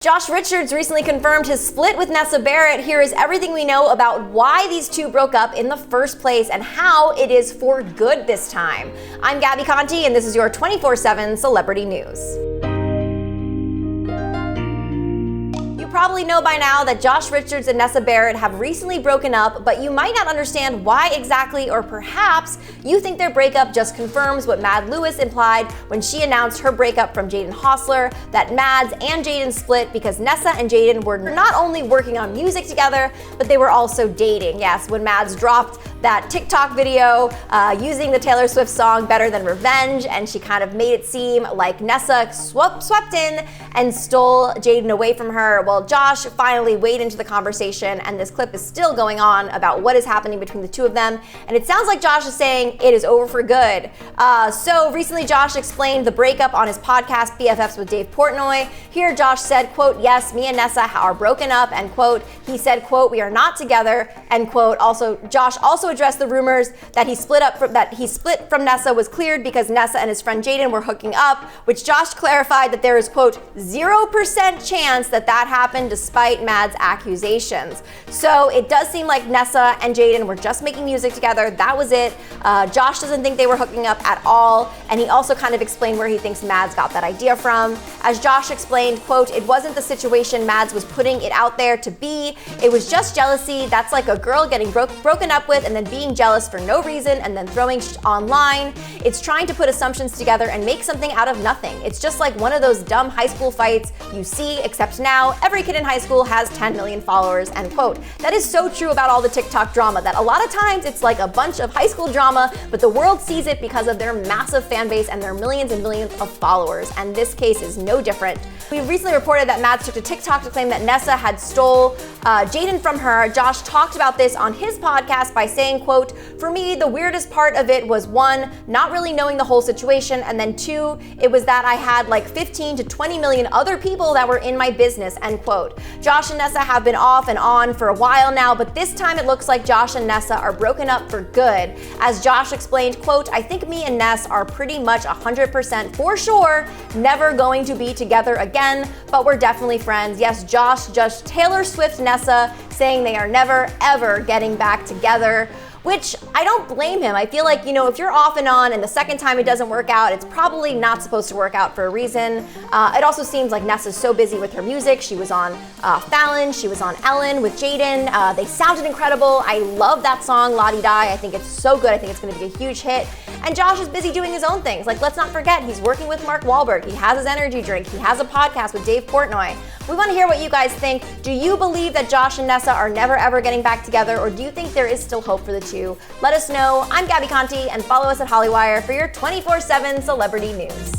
Josh Richards recently confirmed his split with Nessa Barrett. Here is everything we know about why these two broke up in the first place and how it is for good this time. I'm Gabby Conti, and this is your 24/7 Celebrity News. You probably know by now that Josh Richards and Nessa Barrett have recently broken up, but you might not understand why exactly, or perhaps you think their breakup just confirms what Mad Lewis implied when she announced her breakup from Jaden Hossler, that Mads and Jaden split because Nessa and Jaden were not only working on music together, but they were also dating. Yes, when Mads dropped that TikTok video using the Taylor Swift song Better Than Revenge, and she kind of made it seem like Nessa swept in and stole Jaden away from her. Well, Josh finally weighed into the conversation, and this clip is still going on about what is happening between the two of them, and it sounds like Josh is saying it is over for good. So recently Josh explained the breakup on his podcast BFFs with Dave Portnoy. Here Josh said, quote, "Yes, me and Nessa are broken up," end quote. He said, quote, "We are not together," end quote. Also, Josh also addressed the rumors that he split from Nessa was cleared because Nessa and his friend Jaden were hooking up, which Josh clarified that there is, quote, 0% chance that happened despite Mads' accusations. So it does seem like Nessa and Jaden were just making music together. That was it. Josh doesn't think they were hooking up at all, and he also kind of explained where he thinks Mads got that idea from. As Josh explained, quote, "It wasn't the situation Mads was putting it out there to be. It was just jealousy. That's like a girl getting broken up with and then being jealous for no reason and then throwing online. It's trying to put assumptions together and make something out of nothing. It's just like one of those dumb high school fights you see, except now every kid in high school has 10 million followers," end quote. That is so true about all the TikTok drama, that a lot of times it's like a bunch of high school drama, but the world sees it because of their massive fan base and their millions and millions of followers, and this case is no different. We recently reported that Mads took to TikTok to claim that Nessa had stole Jaden from her. Josh talked about this on his podcast by saying, quote, "For me, the weirdest part of it was, one, not really knowing the whole situation, and then two, it was that I had like 15 to 20 million other people that were in my business," end quote. Josh and Nessa have been off and on for a while now, but this time it looks like Josh and Nessa are broken up for good. As Josh explained, quote, "I think me and Ness are pretty much 100% for sure never going to be together again, but we're definitely friends." Yes, Josh just Taylor Swift Nessa saying they are never ever getting back together, which I don't blame him. I feel like, if you're off and on and the second time it doesn't work out, it's probably not supposed to work out for a reason. It also seems like Nessa's so busy with her music. She was on Fallon, she was on Ellen with Jaden. They sounded incredible. I love that song, La Di Die. I think it's so good. I think it's gonna be a huge hit. And Josh is busy doing his own things. Like, let's not forget, he's working with Mark Wahlberg. He has his energy drink. He has a podcast with Dave Portnoy. We wanna hear what you guys think. Do you believe that Josh and Nessa are never ever getting back together, or do you think there is still hope for the two? Let us know. I'm Gabby Conti, and follow us at Hollywire for your 24/7 celebrity news.